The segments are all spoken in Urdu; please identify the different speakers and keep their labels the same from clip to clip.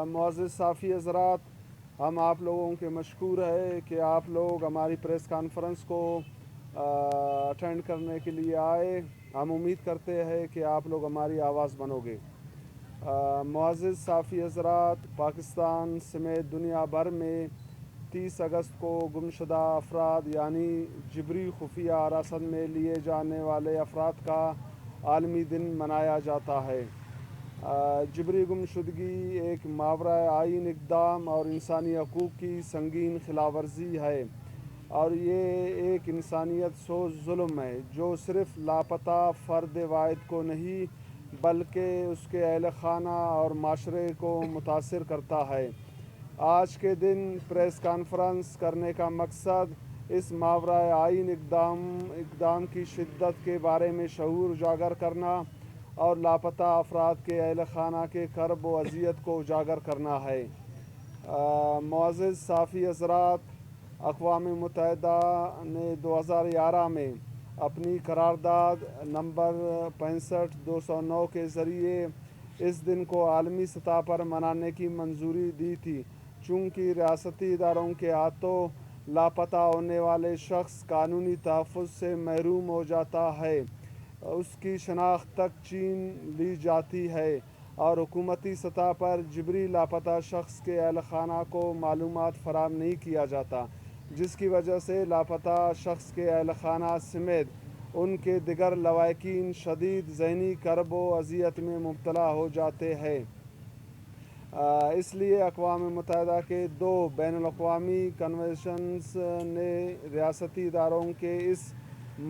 Speaker 1: معزز صافی حضرات، ہم آپ لوگوں کے مشکور ہے کہ آپ لوگ ہماری پریس کانفرنس کو اٹینڈ کرنے کے لیے آئے۔ ہم امید کرتے ہیں کہ آپ لوگ ہماری آواز بنو گے۔ معزز صافی حضرات، پاکستان سمیت دنیا بھر میں 30 اگست کو گمشدہ افراد یعنی جبری خفیہ حراست میں لیے جانے والے افراد کا عالمی دن منایا جاتا ہے۔ جبری گمشدگی ایک ماورائے آئین اقدام اور انسانی حقوق کی سنگین خلاف ورزی ہے، اور یہ ایک انسانیت سوز ظلم ہے جو صرف لاپتہ فرد واحد کو نہیں بلکہ اس کے اہل خانہ اور معاشرے کو متاثر کرتا ہے۔ آج کے دن پریس کانفرنس کرنے کا مقصد اس ماورائے آئین اقدام کی شدت کے بارے میں شعور اجاگر کرنا اور لاپتہ افراد کے اہل خانہ کے کرب و اذیت کو اجاگر کرنا ہے۔ معزز صافی حضرات، اقوام متحدہ نے 2011 میں اپنی قرارداد نمبر 65/209 کے ذریعے اس دن کو عالمی سطح پر منانے کی منظوری دی تھی۔ چونکہ ریاستی اداروں کے ہاتھوں لاپتہ ہونے والے شخص قانونی تحفظ سے محروم ہو جاتا ہے، اس کی شناخت تک چھین لی جاتی ہے اور حکومتی سطح پر جبری لاپتہ شخص کے اہل خانہ کو معلومات فراہم نہیں کیا جاتا، جس کی وجہ سے لاپتہ شخص کے اہل خانہ سمیت ان کے دیگر لواحقین شدید ذہنی کرب و اذیت میں مبتلا ہو جاتے ہیں۔ اس لیے اقوام متحدہ کے 2 بین الاقوامی کنونشنز نے ریاستی اداروں کے اس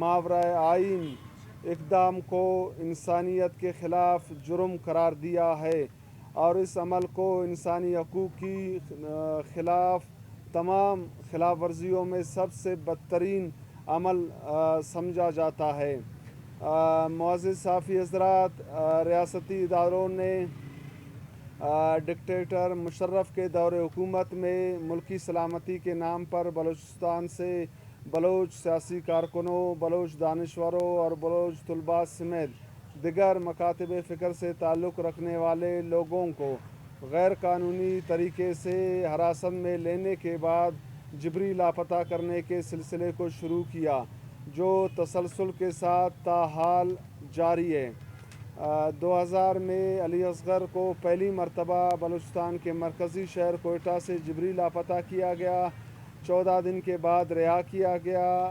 Speaker 1: ماورائے آئین اقدام کو انسانیت کے خلاف جرم قرار دیا ہے اور اس عمل کو انسانی حقوق کی خلاف تمام خلاف ورزیوں میں سب سے بدترین عمل سمجھا جاتا ہے۔ معزز صافی حضرات، ریاستی اداروں نے ڈکٹیٹر مشرف کے دور حکومت میں ملکی سلامتی کے نام پر بلوچستان سے بلوچ سیاسی کارکنوں، بلوچ دانشوروں اور بلوچ طلباء سمیت دیگر مکاتب فکر سے تعلق رکھنے والے لوگوں کو غیر قانونی طریقے سے حراست میں لینے کے بعد جبری لاپتہ کرنے کے سلسلے کو شروع کیا، جو تسلسل کے ساتھ تاحال جاری ہے۔ 2000 میں علی اصغر کو پہلی مرتبہ بلوچستان کے مرکزی شہر کوئٹہ سے جبری لاپتہ کیا گیا۔ 14 دن کے بعد رہا کیا گیا۔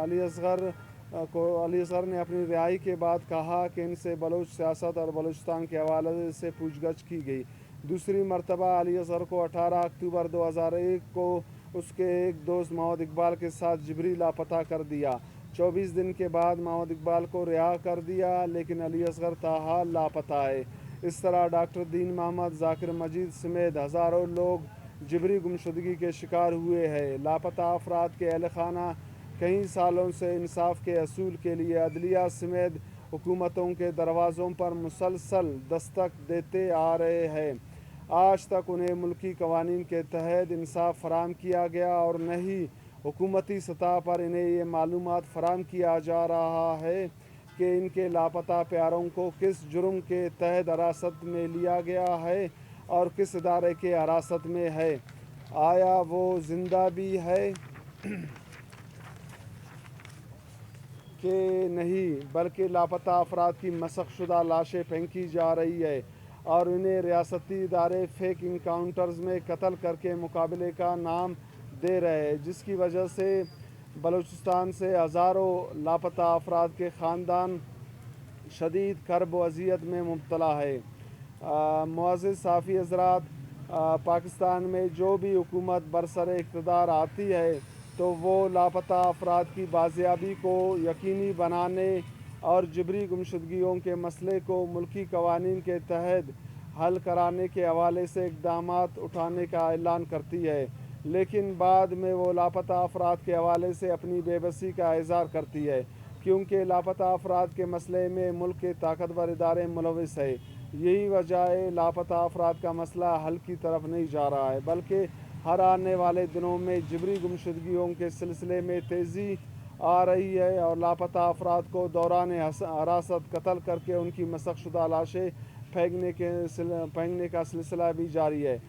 Speaker 1: علی اصغر نے اپنی رہائی کے بعد کہا کہ ان سے بلوچ سیاست اور بلوچستان کے حوالے سے پوچھ گچھ کی گئی۔ دوسری مرتبہ علی اصغر کو 18 اکتوبر 2001 کو اس کے ایک دوست محمد اقبال کے ساتھ جبری لاپتہ کر دیا۔ 24 دن کے بعد محمد اقبال کو رہا کر دیا، لیکن علی اصغر تاحال لاپتہ ہے۔ اس طرح ڈاکٹر دین محمد، ذاکر مجید سمیت ہزاروں لوگ جبری گمشدگی کے شکار ہوئے ہیں۔ لاپتہ افراد کے اہل خانہ کئی سالوں سے انصاف کے حصول کے لیے عدلیہ سمیت حکومتوں کے دروازوں پر مسلسل دستک دیتے آ رہے ہیں۔ آج تک انہیں ملکی قوانین کے تحت انصاف فراہم کیا گیا اور نہ ہی حکومتی سطح پر انہیں یہ معلومات فراہم کیا جا رہا ہے کہ ان کے لاپتہ پیاروں کو کس جرم کے تحت حراست میں لیا گیا ہے اور کس ادارے کے حراست میں ہے۔ آیا وہ زندہ بھی ہے کہ نہیں، بلکہ لاپتہ افراد کی مسخ شدہ لاشیں پھینکی جا رہی ہے اور انہیں ریاستی ادارے فیک انکاؤنٹرز میں قتل کر کے مقابلے کا نام دے رہے ہیں، جس کی وجہ سے بلوچستان سے ہزاروں لاپتہ افراد کے خاندان شدید کرب و اذیت میں مبتلا ہے۔ معزز صافی حضرات، پاکستان میں جو بھی حکومت برسر اقتدار آتی ہے تو وہ لاپتہ افراد کی بازیابی کو یقینی بنانے اور جبری گمشدگیوں کے مسئلے کو ملکی قوانین کے تحت حل کرانے کے حوالے سے اقدامات اٹھانے کا اعلان کرتی ہے، لیکن بعد میں وہ لاپتہ افراد کے حوالے سے اپنی بے بسی کا اظہار کرتی ہے، کیونکہ لاپتہ افراد کے مسئلے میں ملک کے طاقتور ادارے ملوث ہیں۔ یہی وجہ ہے لاپتہ افراد کا مسئلہ حل کی طرف نہیں جا رہا ہے، بلکہ ہر آنے والے دنوں میں جبری گمشدگیوں کے سلسلے میں تیزی آ رہی ہے اور لاپتہ افراد کو دوران حراست قتل کر کے ان کی مسخ شدہ لاشیں پھینکنے کا سلسلہ بھی جاری ہے۔